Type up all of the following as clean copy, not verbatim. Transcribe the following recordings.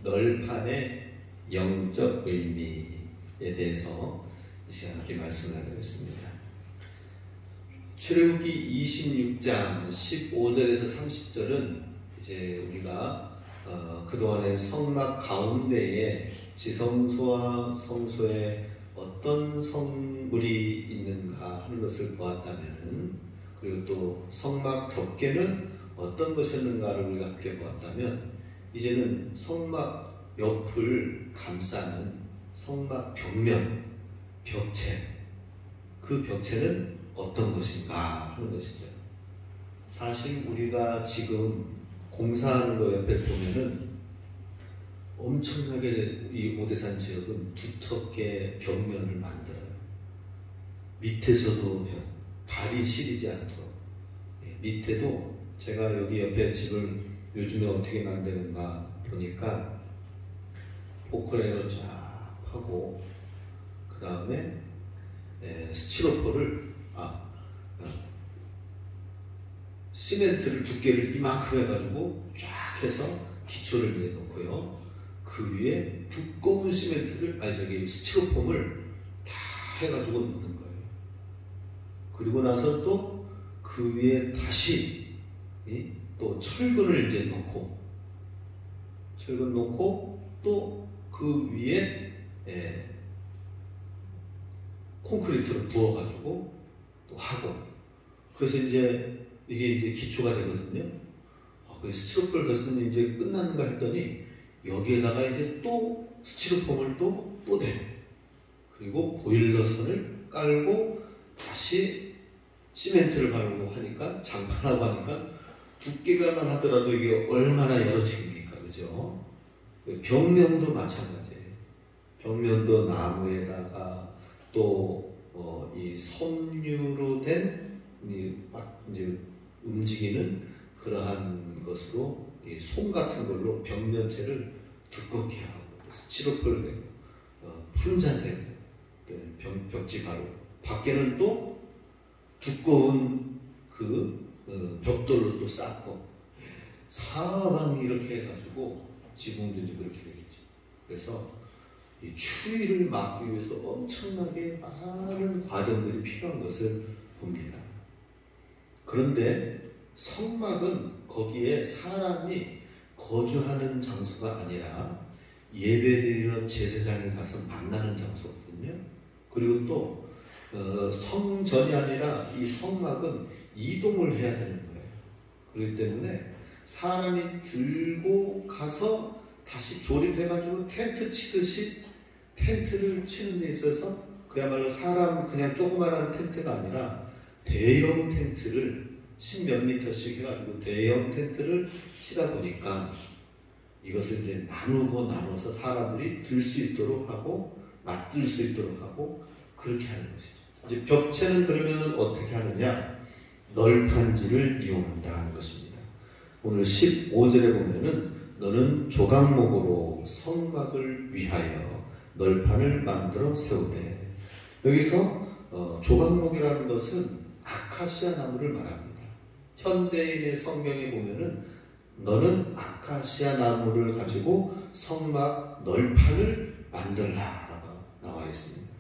널판의 영적 의미에 대해서 이 시간 함께 말씀을 나누겠습니다. 출애굽기 26장 15절에서 30절은 이제 우리가 그동안의 성막 가운데에 지성소와 성소에 어떤 성물이 있는가 하는 것을 보았다면, 그리고 또 성막 덮개는 어떤 것이었는가를 우리가 함께 보았다면, 이제는 성막 옆을 감싸는 성막 벽면, 벽체, 그 벽체는 어떤 것인가 하는 것이죠. 사실 우리가 지금 공사하는 거 옆에 보면은 엄청나게 이 오대산 지역은 두텁게 벽면을 만들어요. 밑에서도 발이 시리지 않도록. 밑에도 제가 여기 옆에 집을 요즘에 어떻게 만드는가 보니까 포크레인으로 쫙 하고 그 다음에 스티로폴을 시멘트를 두께를 이만큼 해가지고 쫙 해서 기초를 내놓고요. 그 위에 두꺼운 스티로폼을 다 해가지고 놓는 거예요. 그리고 나서 또 그 위에 다시 또 철근을 이제 놓고, 철근 놓고 또 그 위에 콘크리트를 부어가지고 또 하고, 그래서 이제 이게 이제 기초가 되거든요. 그 스티로폼을 덧으면 이제 끝났는가 했더니 여기에다가 이제 또 스티로폼을 또 내. 그리고 보일러선을 깔고 다시 시멘트를 바르고 하니까, 장판하고 하니까 두께가만 하더라도 이게 얼마나 여러 층입니까? 그죠? 벽면도 마찬가지예요. 벽면도 나무에다가 또 이 섬유로 된 이제 움직이는 그러한 것으로 이 솜 같은 걸로 벽면체를 두껍게 하고, 스티로폴 되고 풍자되고 벽지 가루, 밖에는 또 두꺼운 그 벽돌로 또 쌓고, 사방이 이렇게 해가지고 지붕도 이제 그렇게 되겠죠. 그래서 이 추위를 막기 위해서 엄청나게 많은 과정들이 필요한 것을 봅니다. 그런데 성막은 거기에 사람이 거주하는 장소가 아니라 예배드리러 제사장에 가서 만나는 장소거든요. 그리고 또 성전이 아니라 이 성막은 이동을 해야 되는 거예요. 그렇기 때문에 사람이 들고 가서 다시 조립해가지고 텐트 치듯이 텐트를 치는 데 있어서 그야말로 사람 그냥 조그마한 텐트가 아니라 대형 텐트를 10몇 미터씩 해가지고 대형 텐트를 치다 보니까 이것을 이제 나눠서 사람들이 들 수 있도록 하고 맞들 수 있도록 하고 그렇게 하는 것이죠. 이제 벽체는 그러면 어떻게 하느냐? 널판지를 이용한다 하는 것입니다. 오늘 15절에 보면은 너는 조각목으로 성막을 위하여 널판을 만들어 세우되, 여기서 조각목이라는 것은 아카시아 나무를 말합니다. 현대인의 성경에 보면은 너는 아카시아 나무를 가지고 성막 널판을 만들라라고 나와 있습니다.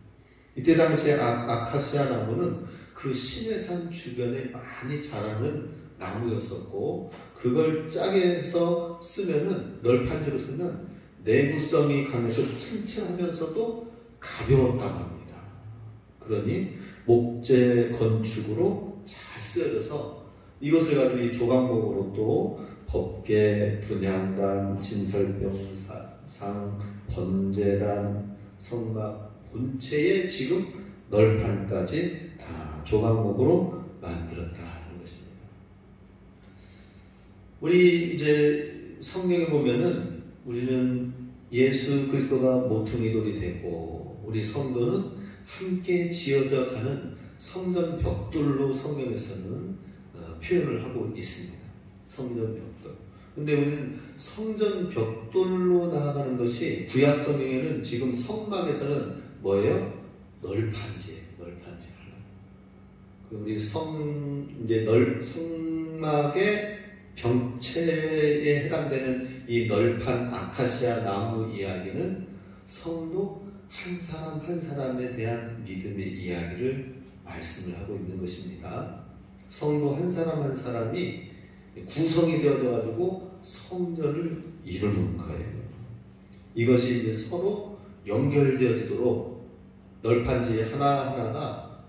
이때 당시에 아카시아 나무는 그 시내산 주변에 많이 자라는 나무였었고, 그걸 짜게 해서 쓰면은, 널판지로 쓰면 내구성이 강해서 튼튼하면서도 가벼웠다고 합니다. 그러니 목재 건축으로 잘 쓰여져서 이것을 가지고 이 조각목으로 또 법계, 분향단, 진설병, 상, 번제단, 성막 본체에 지금 널판까지 다 조각목으로 만들었다 하는 것입니다. 우리 이제 성경에 보면은 우리는 예수 그리스도가 모퉁이 돌이 되고 우리 성도는 함께 지어져 가는 성전 벽돌로 성경에서는 표현을 하고 있습니다. 성전 벽돌. 근데 우리는 성전 벽돌로 나아가는 것이 구약 성경에는 지금 성막에서는 뭐예요? 널판지예요. 널판지 하나. 우리 성막의 병채에 해당되는 이 널판 아카시아 나무 이야기는 성도 한 사람 한 사람에 대한 믿음의 이야기를 말씀을 하고 있는 것입니다. 성도 한 사람 한 사람이 구성이 되어져 가지고 성전을 이루는 거예요. 이것이 이제 서로 연결되어지도록 널판지 하나하나가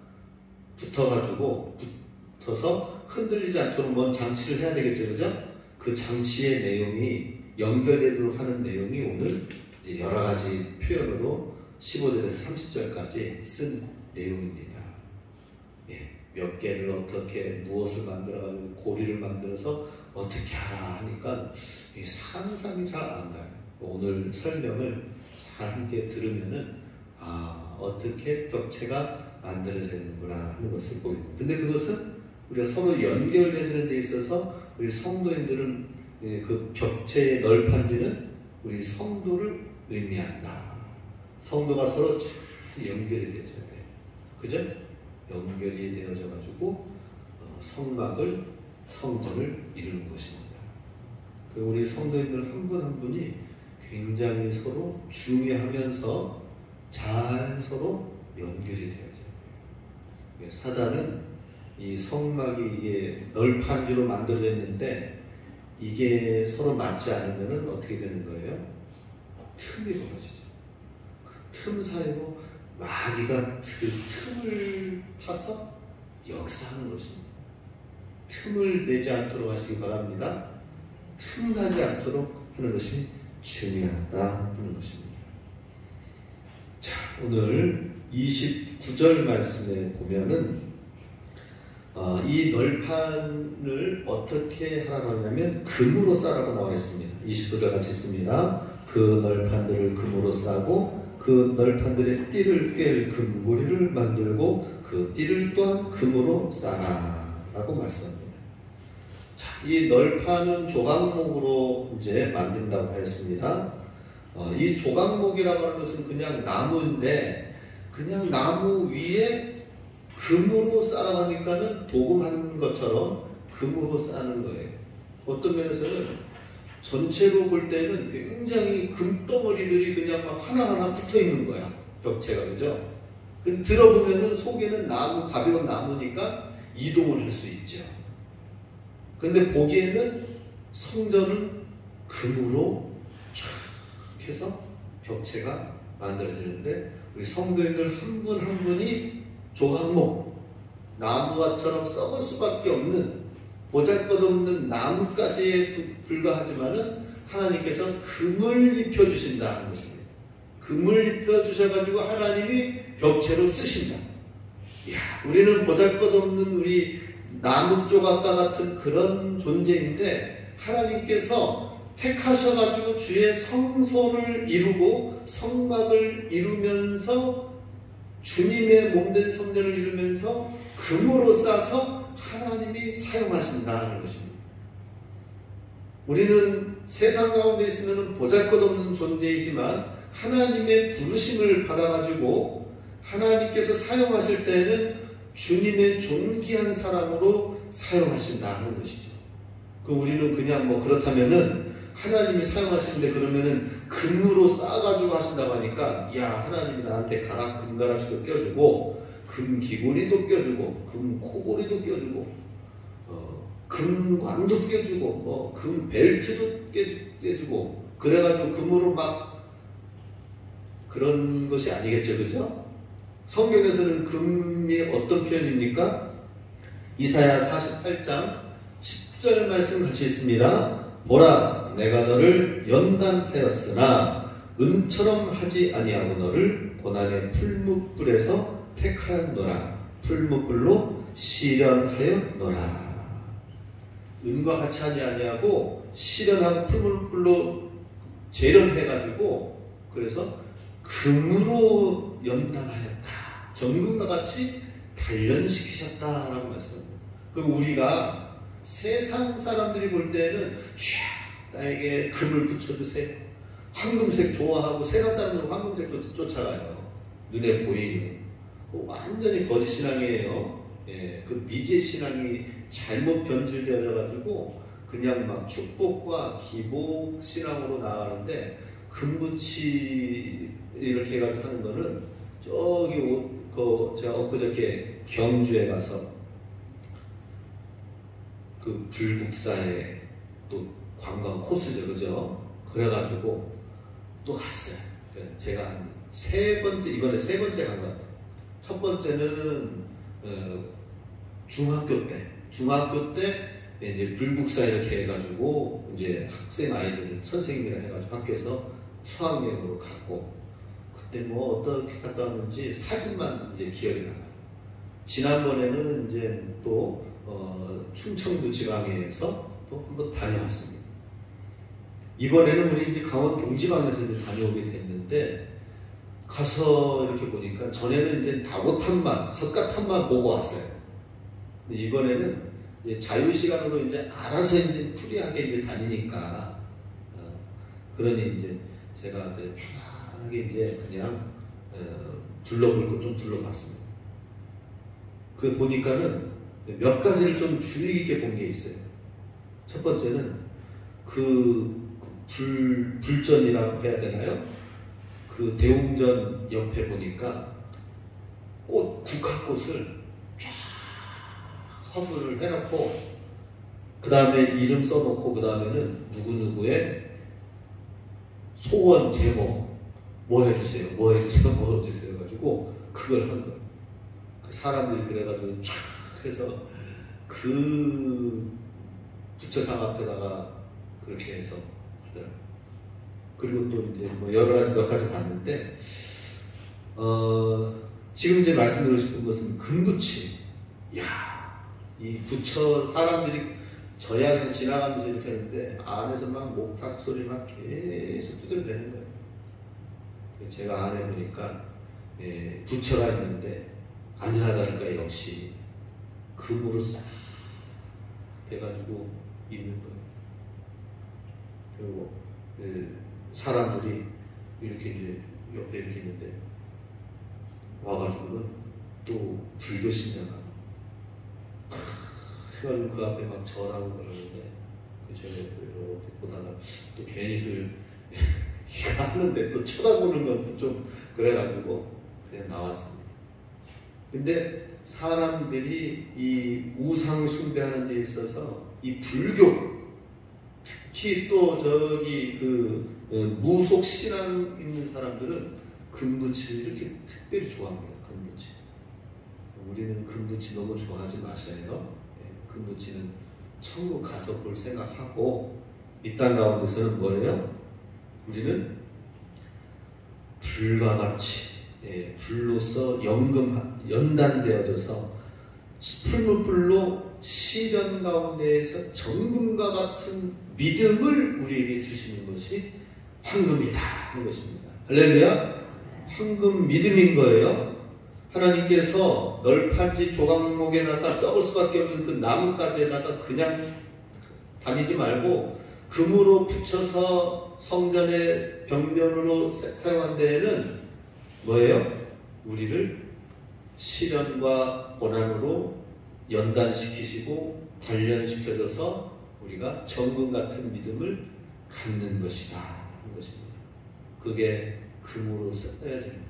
붙어서 흔들리지 않도록 뭔 장치를 해야 되겠죠, 그죠? 그 장치의 내용이 연결되도록 하는 내용이 오늘 이제 여러 가지 표현으로 15절에서 30절까지 쓴 내용입니다. 예, 몇 개를 어떻게 무엇을 만들어가지고 고리를 만들어서 어떻게 하라 하니까 상상이 잘 안 가요. 오늘 설명을 잘 함께 들으면은 어떻게 벽체가 만들어지는구나 하는 것을 보게 됩니다. 근데 그것은 우리가 서로 연결되는 데 있어서 우리 성도인들은 그 벽체의 널판지는 우리 성도를 의미한다. 성도가 서로 잘 연결이 되어져야 돼요. 그죠? 연결이 되어져 가지고 성전을 이루는 것입니다. 우리 성도인들 한 분 한 분이 굉장히 서로 중요하면서 잘 서로 연결이 되어져요. 사단은 이 성막이 이게 널판지로 만들어져 있는데 이게 서로 맞지 않으면 어떻게 되는 거예요? 틈이 벌어지죠. 그 틈 사이로 마귀가 그 틈을 타서 역사하는 것입니다. 틈을 내지 않도록 하시기 바랍니다. 틈 나지 않도록 하는 것이 중요하다 하는 것입니다. 자, 오늘 29절 말씀에 보면은 이 널판을 어떻게 하라고 하냐면 금으로 싸라고 나와 있습니다. 29절 같이 있습니다. 그 널판들을 금으로 싸고 그 널판들의 띠를 꿰 금고리를 만들고 그 띠를 또한 금으로 싸라 라고 말씀합니다. 자, 이 널판은 조각목으로 이제 만든다고 하였습니다. 이 조각목이라고 하는 것은 그냥 나무인데 그냥 나무 위에 금으로 싸라고 하니까는 도금한 것처럼 금으로 싸는 거예요. 어떤 면에서는 전체로 볼 때는 굉장히 금덩어리들이 그냥 막 하나하나 붙어 있는 거야. 벽체가, 그죠? 근데 들어보면은 속에는 나무, 가벼운 나무니까 이동을 할 수 있죠. 근데 보기에는 성전은 금으로 쫙 해서 벽체가 만들어지는데 우리 성도인들 한 분 한 분이 조각목, 나무와처럼 썩을 수밖에 없는 보잘것없는 나무까지에 불과하지만은 하나님께서 금을 입혀주신다 하는 것입니다. 금을 입혀주셔가지고 하나님이 벽체로 쓰신다. 이야, 우리는 보잘것없는 우리 나무 조각과 같은 그런 존재인데 하나님께서 택하셔가지고 주의 성소를 이루고 성막을 이루면서 주님의 몸된 성전을 이루면서 금으로 싸서 하나님이 사용하신다는 것입니다. 우리는 세상 가운데 있으면 보잘것없는 존재이지만 하나님의 부르심을 받아가지고 하나님께서 사용하실 때에는 주님의 존귀한 사람으로 사용하신다는 것이죠. 우리는 그냥 뭐 그렇다면은 하나님이 사용하시는데 그러면은 금으로 쌓아가지고 하신다고 하니까 야, 하나님이 나한테 금가락지도 껴주고 금 귀고리도 껴주고 금 코고리도 껴주고 금관도 껴주고 금 벨트도 껴주고 그래가지고 금으로 막 그런 것이 아니겠죠, 그죠? 성경에서는 금이 어떤 표현입니까? 이사야 48장 10절 말씀 같이 있습니다. 보라, 내가 너를 연단하였으나 은처럼 하지 아니하고 너를 고난의 풀무불에서 택하였노라. 풀무불로 시련하였노라. 은과 같이 하지 아니하고 시련하고 풀무불로 재련해가지고 그래서 금으로 연단하였다. 정금과 같이 단련시키셨다라고 말씀합니다. 그럼 우리가 세상 사람들이 볼 때는 나에게 금을 붙여주세요. 황금색 좋아하고 세상 사람들은 황금색 쫓아가요. 눈에 보이는. 완전히 거짓신앙이에요. 예, 그 미제신앙이 잘못 변질되어져 가지고 그냥 막 축복과 기복 신앙으로 나가는데 금붙이 이렇게 해가지고 하는 거는 저기 제가 엊그저께 경주에 가서 그 불국사에 또 관광 코스죠, 그죠? 그래가지고 또 갔어요. 제가 한 이번에 세 번째 간 것 같아요. 첫 번째는 중학교 때 이제 불국사 이렇게 해가지고 이제 학생 아이들 선생님이랑 해가지고 학교에서 수학여행으로 갔고, 그때 뭐 어떻게 갔다 왔는지 사진만 이제 기억이 나요. 지난번에는 이제 또 충청도 지방에서 또 한번 다녀왔습니다. 이번에는 우리 이제 강원 동지방에서 이제 다녀오게 됐는데, 가서 이렇게 보니까 전에는 이제 다보탑만, 석가탑만 보고 왔어요. 근데 이번에는 이제 자유시간으로 이제 알아서 이제 프리하게 이제 다니니까, 그러니 이제 제가 이제 편안하게 이제 그냥 둘러볼 것 좀 둘러봤습니다. 그 보니까는 몇 가지를 좀 주의 깊게 본 게 있어요. 첫 번째는 불전이라고 해야 되나요? 그 대웅전 옆에 보니까 국화꽃을 쫙 허물을 해놓고, 그 다음에 이름 써놓고, 그 다음에는 누구누구의 소원 제목 뭐 해주세요 가지고 그걸 한 거예요. 그 사람들이 그래가지고 쫙 해서 그 부처상 앞에다가 그렇게 해서 하더라고요. 그리고 또 이제 뭐 여러 가지 몇 가지 봤는데, 지금 이제 말씀드리고 싶은 것은 금붙이. 이 부처 사람들이 저야에서 지나가면서 이렇게 하는데 안에서 막 목탁 소리 막 계속 두들대는 거예요. 제가 안에 보니까 부처가 있는데 아니나 다를까 역시 금으로 싹 돼가지고 있는 거예요. 그리고 사람들이 이렇게 이제 옆에 이렇게 있는데 와가지고는 또 불교 신자가 그 앞에 막 절하고 그러는데, 제가 이렇게 보다가 또 괜히 이거 하는데 또 쳐다보는 것도 좀 그래가지고 그냥 나왔습니다. 근데 사람들이 이 우상 숭배하는 데 있어서 이 불교, 특히 또 저기 무속 신앙 있는 사람들은 금붙이를 이렇게 특별히 좋아합니다. 금붙이. 우리는 금붙이 너무 좋아하지 마셔요. 금붙이는 천국 가서 볼 생각하고, 이 땅 가운데서는 뭐예요? 우리는 불과 같이 불로서 연단되어져서 풀무불로 시련 가운데에서 정금과 같은 믿음을 우리에게 주시는 것이 황금이다 하는 것입니다. 할렐루야. 황금 믿음인 거예요. 하나님께서 널판지 조각목에다가 썩을 수밖에 없는 그 나뭇가지에다가 그냥 다니지 말고 금으로 붙여서 성전의 벽면으로 사용한 데에는 뭐예요? 우리를 시련과 고난으로 연단시키시고 단련시켜줘서 우리가 정금 같은 믿음을 갖는 것이다 하는 것입니다. 그게 금으로 써야지는 거예요.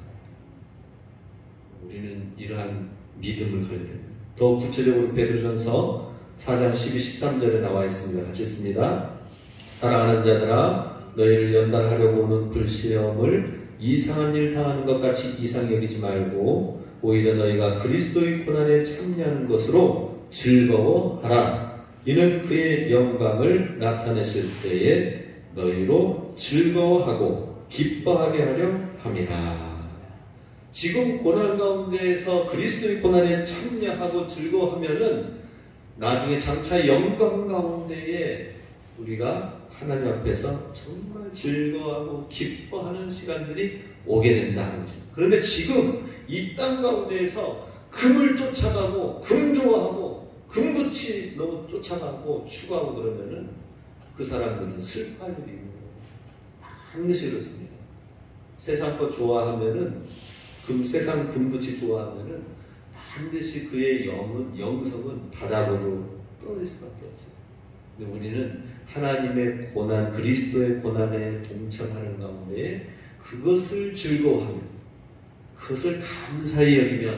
우리는 이러한 믿음을 가져야 됩니다. 더 구체적으로 베드로전서 4장 12, 13절에 나와 있습니다. 같이 읽습니다. 사랑하는 자들아, 너희를 연단하려고 오는 불시험을 이상한 일 당하는 것 같이 이상히 여기지 말고 오히려 너희가 그리스도의 고난에 참여하는 것으로 즐거워하라. 이는 그의 영광을 나타내실 때에 너희로 즐거워하고 기뻐하게 하려 함이라. 지금 고난 가운데에서 그리스도의 고난에 참여하고 즐거워하면은 나중에 장차 영광 가운데에 우리가 하나님 앞에서 정말 즐거워하고 기뻐하는 시간들이 오게 된다는 것입니다. 그런데 지금 이 땅 가운데에서 금을 쫓아가고 금 좋아하고 금붙이 너무 쫓아가고 추구하고 그러면은 그 사람들은 슬퍼할 일이 있는 거예요. 반드시 그렇습니다. 세상 것 좋아하면은 세상 금붙이 좋아하면은 반드시 그의 영성은 바닥으로 떨어질 수밖에 없어요. 근데 우리는 하나님의 고난, 그리스도의 고난에 동참하는 가운데 그것을 즐거워하며, 그것을 감사히 여기며,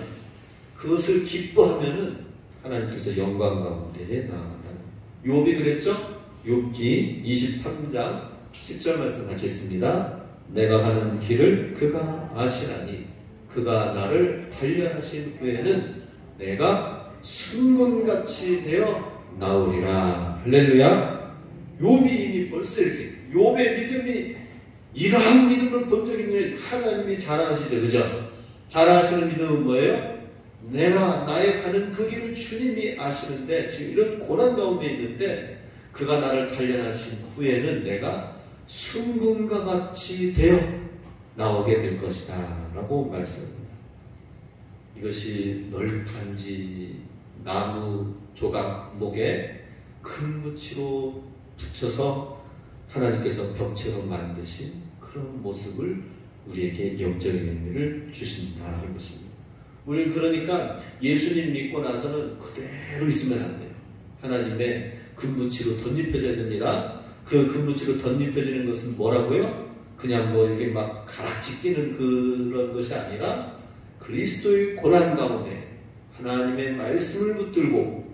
그것을 기뻐하면은 하나님께서 영광 가운데에 나아간다는. 욥이 그랬죠? 욥기 23장 10절 말씀 같이 있습니다. 내가 가는 길을 그가 아시나니 그가 나를 단련하신 후에는 내가 순금같이 되어 나오리라. 할렐루야. 욥이 이미 벌써 이렇게, 욥의 믿음이 이러한 믿음을 본 적이 있는, 하나님이 자랑하시죠, 그죠? 자랑하시는 믿음은 뭐예요? 내가 나의 가는 그 길을 주님이 아시는데 지금 이런 고난 가운데 있는데 그가 나를 단련하신 후에는 내가 순금과 같이 되어 나오게 될 것이다 라고 말씀합니다. 이것이 널판지 나무 조각 목에 금붙이로 붙여서 하나님께서 벽체로 만드신 그런 모습을 우리에게 영적인 의미를 주신다 하는 것입니다. 우리는 그러니까 예수님 믿고 나서는 그대로 있으면 안 돼요. 하나님의 금붙이로 덧입혀져야 됩니다. 그 금붙이로 덧입혀지는 것은 뭐라고요? 그냥 뭐 이렇게 막 가락지 끼는 그런 것이 아니라 그리스도의 고난 가운데 하나님의 말씀을 붙들고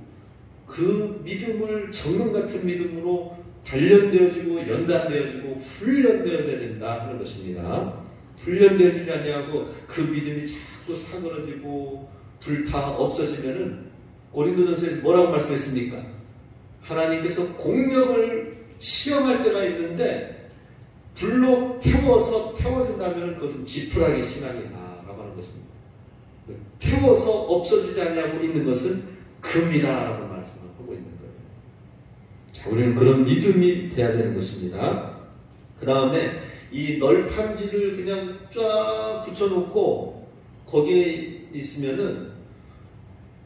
그 믿음을 정금 같은 믿음으로 단련되어지고 연단되어지고 훈련되어져야 된다 하는 것입니다. 훈련되어지지 아니하고 그 믿음이 자꾸 사그러지고 불타 없어지면은 고린도전서에서 뭐라고 말씀했습니까? 하나님께서 공력을 시험할 때가 있는데 불로 태워진다면 그것은 지푸라기 신앙이다 라고 하는 것입니다. 태워서 없어지지 않냐고 있는 것은 금이다 라고 말씀을 하고 있는 거예요. 자, 우리는 그런 믿음이 돼야 되는 것입니다. 그 다음에 이 널판지를 그냥 쫙 붙여놓고 거기에 있으면은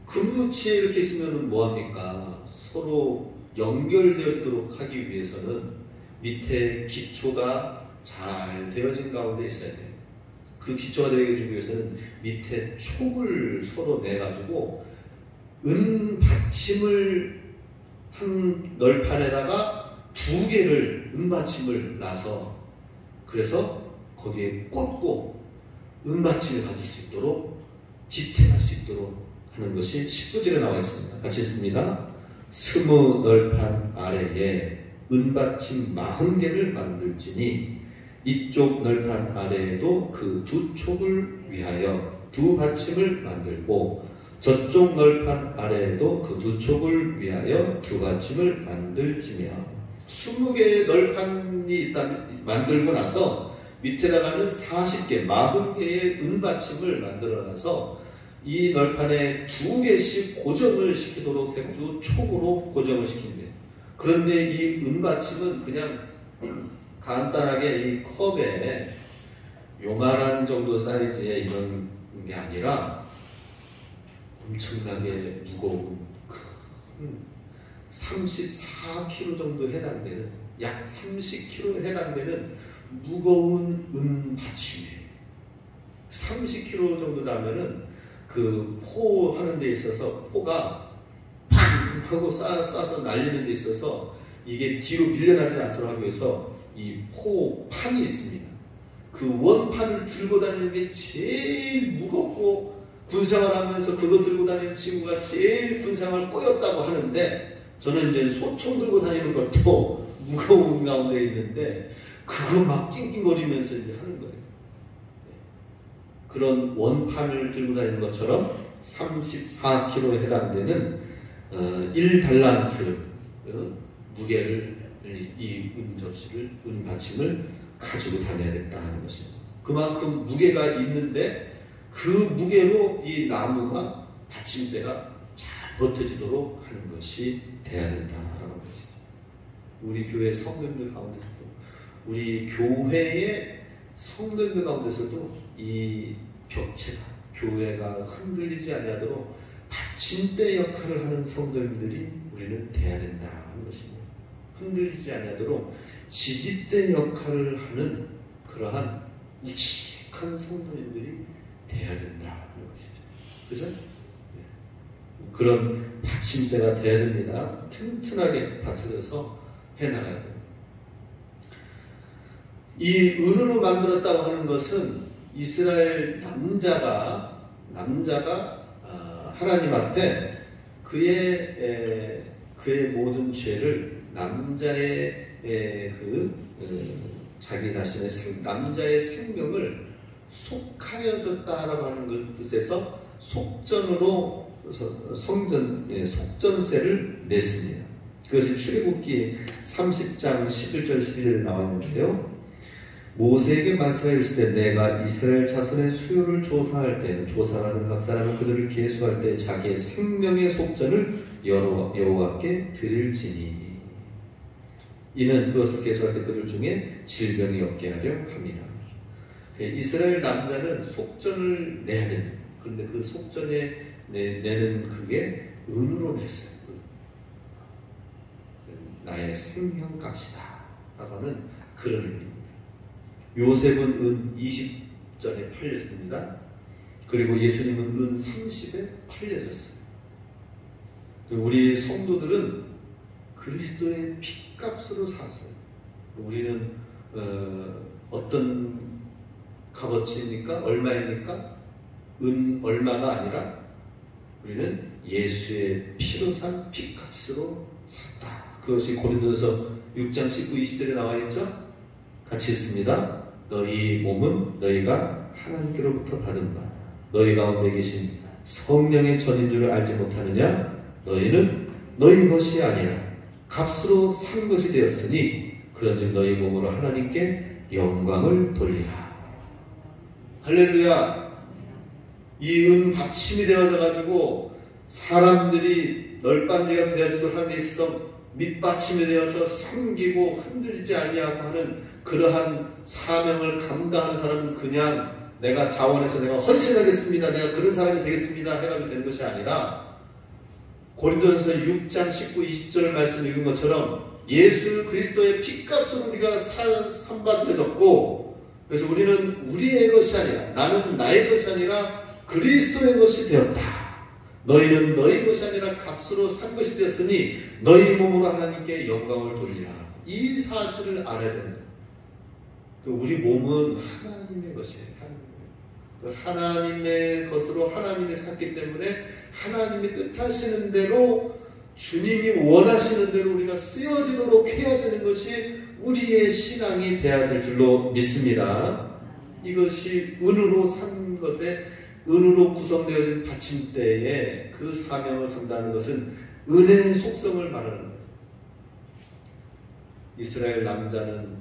금붙이에 이렇게 있으면은 뭐합니까? 서로 연결되어지도록 하기 위해서는 밑에 기초가 잘 되어진 가운데 있어야 돼요. 그 기초가 되어지기 위해서는 밑에 촉을 서로 내가지고 은 받침을 한 널판에다가 2개를 은 받침을 놔서 그래서 거기에 꽂고 은 받침을 받을 수 있도록 지탱할 수 있도록 하는 것이 19절에 나와 있습니다. 같이 읽습니다. 스무 널판 아래에 은받침 40개를 만들지니 이쪽 널판 아래에도 그 2촉을 위하여 2받침을 만들고 저쪽 널판 아래에도 그 2촉을 위하여 2받침을 만들지며 20개의 널판이 만들고 나서 밑에다가는 40개, 40개의 은받침을 만들어놔서 이 널판에 2개씩 고정을 시키도록 해가지고 촉으로 고정을 시킨대요. 그런데 이 은받침은 그냥 간단하게 이 컵에 요만한 정도 사이즈의 이런 게 아니라 엄청나게 무거운 큰 34kg 정도 해당되는, 약 30kg에 해당되는 무거운 은받침이에요. 30kg 정도 나면은 그 포 하는 데 있어서 포가 팡 하고 쏴서 날리는 데 있어서 이게 뒤로 밀려나지 않도록 하기 위해서 이 포판이 있습니다. 그 원판을 들고 다니는 게 제일 무겁고 군생활 하면서 그거 들고 다니는 친구가 제일 군생활 꼬였다고 하는데 저는 이제 소총 들고 다니는 것도 무거운 가운데 있는데 그거 막 낑낑거리면서 이제 하는 거예요. 그런 원판을 들고 다니는 것처럼 34kg에 해당되는 1달란트 무게를 이 은접시를, 은받침을 가지고 다녀야겠다 하는 것입니다. 그만큼 무게가 있는데 그 무게로 이 나무가 받침대가 잘 버텨지도록 하는 것이 돼야 된다라는 것이죠. 우리 교회 성도님들 가운데서도, 우리 교회의 성도님들 가운데서도 이 벽체가, 교회가 흔들리지 아니하도록 받침대 역할을 하는 성도님들이 우리는 돼야 된다 하는 것입니다. 흔들리지 아니하도록 지지대 역할을 하는 그러한 우직한 성도님들이 돼야 된다 하는 것이죠. 그죠? 네. 그런 받침대가 돼야 됩니다. 튼튼하게 받쳐져서 해나가야 됩니다. 이 은으로 만들었다고 하는 것은 이스라엘 남자가 하나님 앞에 그의 모든 죄를 남자의 자기 자신의 남자의 생명을 속하여줬다라고 하는 그 뜻에서 속전으로 속전세를 냈습니다. 그것이 출애굽기 30장 11절 12절에 나와 있는데요. 모세에게 말씀하여 이르시되 내가 이스라엘 자손의 수요를 조사할 때는 조사하는 각 사람은 그들을 계수할 때 자기의 생명의 속전을 여호와께 드릴지니 이는 그것을 계수할 때 그들 중에 질병이 없게 하려 함이라. 이스라엘 남자는 속전을 내야 됩니다. 그런데 그 속전에 내는 그게 은으로 냈어요. 나의 생명값이다 라고 하는 그런 의미입니다. 요셉은 은 20전에 팔렸습니다. 그리고 예수님은 은 30에 팔려졌어요. 우리 성도들은 그리스도의 핏값으로 샀어요. 우리는 어떤 값어치입니까? 얼마입니까? 은 얼마가 아니라 우리는 예수의 피로 산 핏값으로 샀다. 그것이 고린도서 6장 19, 20절에 나와 있죠? 같이 읽습니다. 너희 몸은 너희가 하나님께로부터 받은 바 너희 가운데 계신 성령의 전인 줄을 알지 못하느냐? 너희는 너희 것이 아니라 값으로 산 것이 되었으니 그런즉 너희 몸으로 하나님께 영광을 돌리라. 할렐루야. 이 은 받침이 되어져 가지고 사람들이 널빤지가 되어지도 하는 데 있어서 밑받침이 되어서 섬기고 흔들리지 아니하고 하는 그러한 사명을 감당하는 사람은 그냥 내가 자원해서 내가 헌신하겠습니다, 내가 그런 사람이 되겠습니다 해가지고 되는 것이 아니라 고린도전서 6장 19, 20절 말씀 읽은 것처럼 예수 그리스도의 핏값으로 우리가 산받아졌고 그래서 우리는 우리의 것이 아니라 나는 나의 것이 아니라 그리스도의 것이 되었다. 너희는 너희 것이 아니라 값으로 산 것이 되었으니 너희 몸으로 하나님께 영광을 돌리라. 이 사실을 알아야 됩니다. 우리 몸은 하나님의 것이에요. 하나님의 것으로 하나님이 샀기 때문에 하나님이 뜻하시는 대로 주님이 원하시는 대로 우리가 쓰여지도록 해야 되는 것이 우리의 신앙이 되어야 될 줄로 믿습니다. 이것이 은으로 산 것에 은으로 구성되어진 받침대에 그 사명을 감당하는 것은 은혜의 속성을 말하는 거예요. 이스라엘 남자는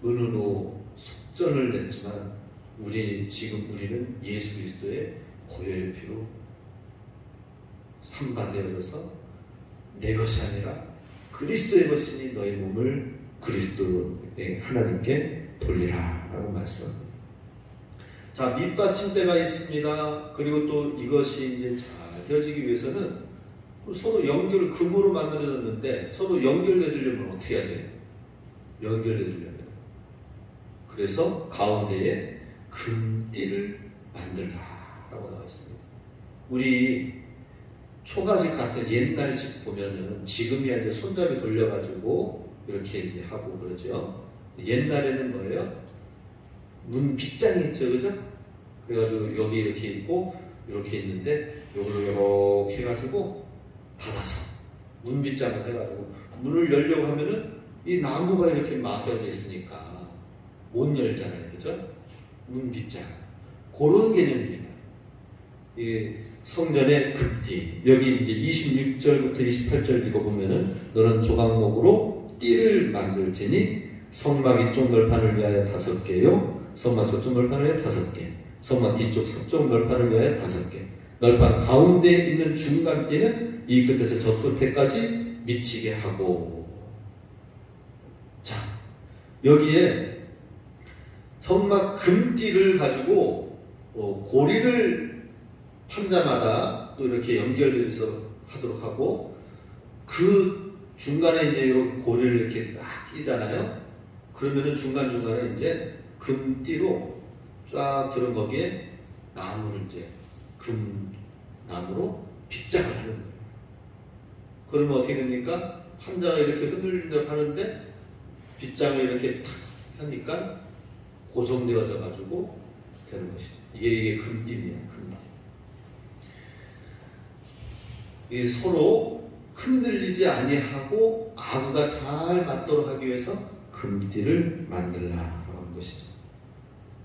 은으로 속전을 냈지만 우리는 예수 그리스도의 보혈 피로 삼바되어져서 내 것이 아니라 그리스도의 것이니 너희 몸을 그리스도의 하나님께 돌리라 라고 말씀합니다. 자, 밑받침대가 있습니다. 그리고 또 이것이 이제 잘 되어지기 위해서는 서로 연결을 금으로 만들어졌는데 서로 연결되어지려면 어떻게 해야 돼요? 연결되어지려면 그래서 가운데에 금띠를 만들라 라고 나와 있습니다. 우리 초가집 같은 옛날 집 보면은 지금이야 이제 손잡이 돌려가지고 이렇게 이제 하고 그러죠. 옛날에는 뭐예요? 문 빗장이 있죠, 그죠? 그래가지고 여기 이렇게 있고 이렇게 있는데 요걸로 이렇게 해가지고 닫아서 문 빗장을 해가지고 문을 열려고 하면은 이 나무가 이렇게 막혀져 있으니까 못 열잖아요, 그죠? 문 빗장 그런 개념입니다. 이 성전의 금띠 여기 이제 26절부터 28절 읽어보면은 너는 조각목으로 띠를 만들지니 성막 이쪽 널판을 위하여 5개요 성막 서쪽 널판을 위하여 5개 성막 뒤쪽 서쪽 널판을 위하여 5개 널판 가운데에 있는 중간 띠는 이 끝에서 저 끝에까지 미치게 하고 자 여기에 성막 금띠를 가지고 고리를 판자마다 또 이렇게 연결돼서 하도록 하고 그 중간에 이제 이렇게 고리를 이렇게 딱 끼잖아요. 그러면은 중간중간에 이제 금띠로 쫙 들은 거기에 나무를 이제 나무로 빗장을 하는 거예요. 그러면 어떻게 됩니까? 환자가 이렇게 흔들리려 하는데 빗장을 이렇게 탁 하니까 고정되어져 가지고 되는 것이죠. 이게 금띠입니다. 금띠. 이게 서로 흔들리지 아니하고 아구가 잘 맞도록 하기 위해서 금띠를 만들라라는 것이죠.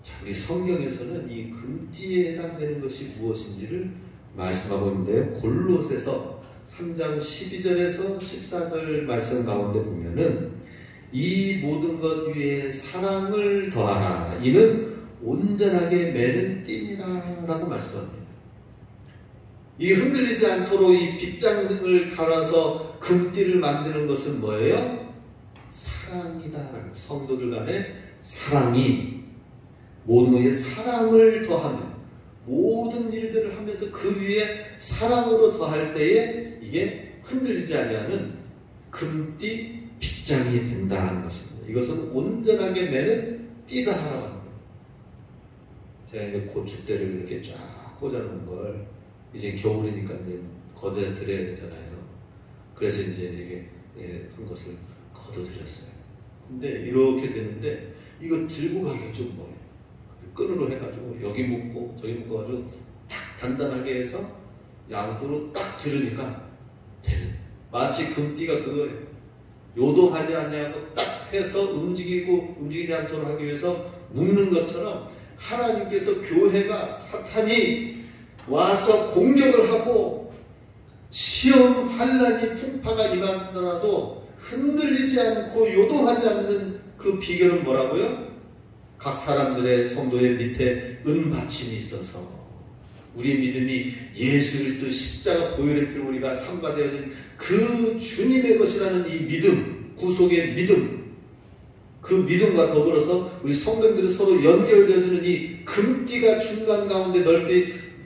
자, 우리 성경에서는 이 금띠에 해당되는 것이 무엇인지를 말씀하고 있는데요. 골로새서 3장 12절에서 14절 말씀 가운데 보면은 이 모든 것 위에 사랑을 더하라. 이는 온전하게 매는 띠니라 라고 말씀합니다. 이 흔들리지 않도록 이 빗장을 갈아서 금띠를 만드는 것은 뭐예요? 사랑이다. 성도들 간의 사랑이 모든 것에 사랑을 더하면 모든 일들을 하면서 그 위에 사랑으로 더할 때에 이게 흔들리지 아니하는 금띠 빗장이 된다는 것입니다. 이것은 온전하게 매는 띠다 하라고 합니다. 제가 이제 고추대를 이렇게 쫙 꽂아놓은 걸 이제 겨울이니까 이제 걷어 드려야 되잖아요. 그래서 이제 이게 한 것을 걷어 드렸어요. 근데 이렇게 되는데 이거 들고 가기가 좀 뭐예요. 끈으로 해가지고 여기 묶고 저기 묶어가지고 딱 단단하게 해서 양쪽으로 딱 들으니까 되는. 마치 금띠가 그거예요. 요동하지 않냐고 딱 해서 움직이지 않도록 하기 위해서 묶는 것처럼 하나님께서 교회가 사탄이 와서 공격을 하고 시험 환난이 풍파가 임하더라도 흔들리지 않고 요동하지 않는 그 비결은 뭐라고요? 각 사람들의 성도의 밑에 은받침이 있어서 우리의 믿음이 예수 그리스도 십자가 보혈의 피로 우리가 삼가되어진 그 주님의 것이라는 이 믿음, 구속의 믿음, 그 믿음과 더불어서 우리 성도님들이 서로 연결되어지는 이 금띠가 중간 가운데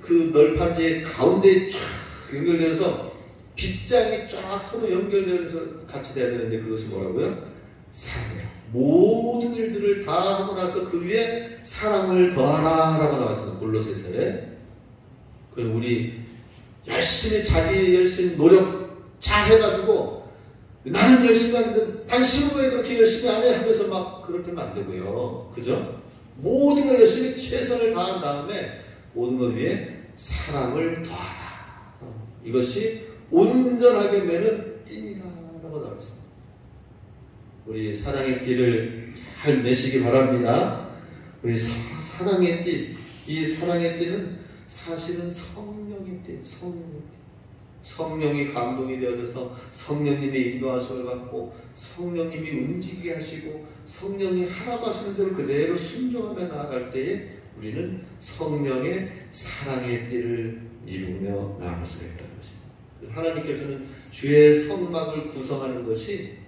그 널판지의 가운데에 쫙 연결되어서 빗장이 쫙 서로 연결되어서 같이 돼야 되는데 그것이 뭐라고요? 사랑이라. 모든 일들을 다 하고 나서 그 위에 사랑을 더하라 라고 나왔습니다. 골로새서에. 그럼 우리 열심히 노력 잘 해가지고 나는 열심히 하는데 당신은 왜 그렇게 열심히 안 해? 하면서 막 그렇게 하면 안 되고요. 그죠? 모든 걸 열심히 최선을 다한 다음에 모든 것 위에 사랑을 더하라. 이것이 온전하게 매는 띠니라라고 나왔습니다. 우리 사랑의 띠를 잘 매시기 바랍니다. 우리 사랑의 띠, 이 사랑의 띠는 사실은 성령의 띠, 성령의 띠. 성령이 감동이 되어져서 성령님의 인도하심을 받고 성령님이 움직이게 하시고 성령이 하라고 하시는 대로 그대로 순종하며 나아갈 때에 우리는 성령의 사랑의 띠를 이루며 나아갈 수가 있다는 것입니다. 하나님께서는 주의 성막을 구성하는 것이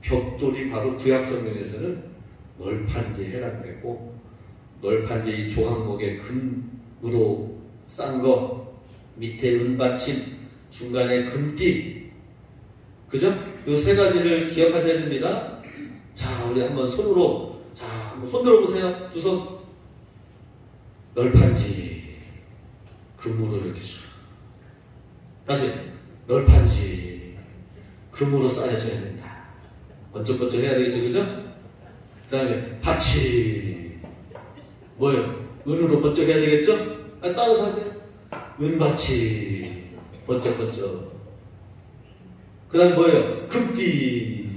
벽돌이 바로 구약성경에서는 널판지에 해당되고 널판지 이 조각목에 금으로 싼 거 밑에 은받침 중간에 금띠 그죠? 이 세 가지를 기억하셔야 됩니다. 자 우리 한번 손으로 자 한번 손 들어보세요. 두 손 널판지 금으로 이렇게 쫙 다시 널판지 금으로 쌓여져야 된다. 번쩍번쩍 해야 되겠죠, 그죠? 그 다음에 밭이 뭐예요? 은으로 번쩍 해야 되겠죠? 따라서 하세요. 은밭이 번쩍번쩍. 그 다음에 뭐예요? 금띠.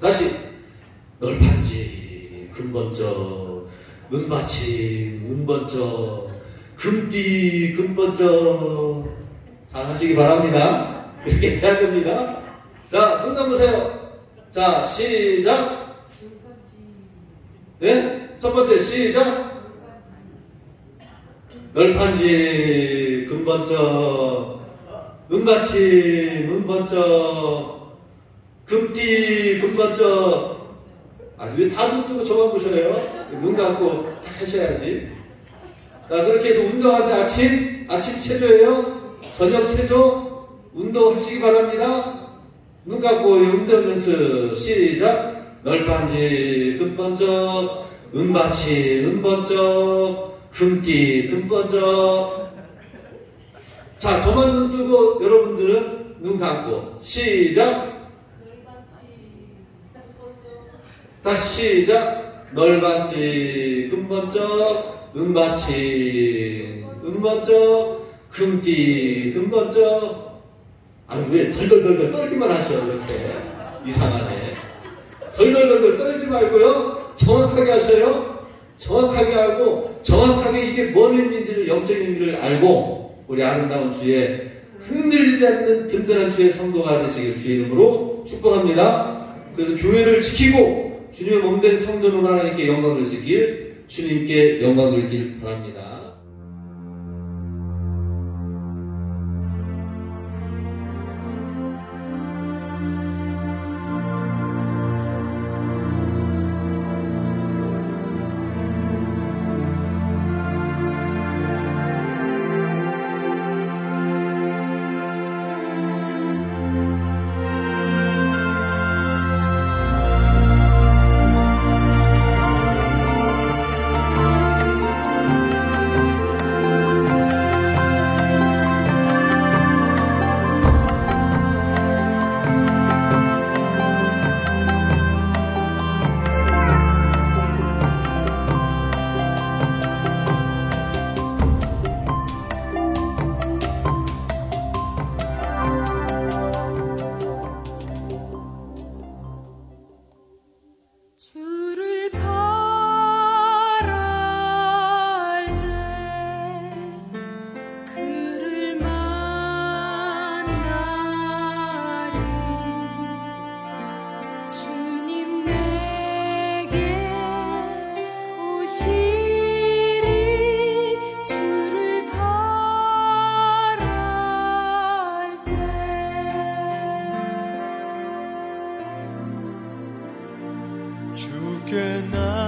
다시 널판지 금번쩍 은받침 은번쩍 금띠 금번쩍 잘 하시기 바랍니다. 이렇게 돼야 됩니다. 자, 눈 감으세요. 자, 시작. 네? 첫 번째, 시작. 널판지, 금번쩍, 은받침, 은번쩍, 금띠, 금번쩍. 아, 왜 다 눈 뜨고 저만 보셔요? 눈 감고 다 하셔야지. 자, 그렇게 해서 운동하세요. 아침 체조예요. 저녁 체조, 운동하시기 바랍니다. 눈 감고 운동 연습 시작. 널판지 금번쩍 은받침 은번쩍 금띠 금 번쩍. 자, 저만 눈 뜨고 여러분들은 눈 감고 시작. 다시 시작. 널밭이 금 번쩍 은밭이 은 번쩍 금띠 금 번쩍. 아니 왜 덜덜덜덜 떨기만 하셔 이렇게 이상하네. 덜덜덜덜 떨지 말고요. 정확하게 하셔요. 정확하게 하고 정확하게 이게 뭔 의미인지를 영적인 의미를 알고 우리 아름다운 주의 흔들리지 않는 든든한 주의 성도가 되시길 주의 이름으로 축복합니다. 그래서 교회를 지키고 주님의 몸된 성전으로 하나님께 영광 돌리시길 주님께 영광 돌리길 바랍니다. 주께 나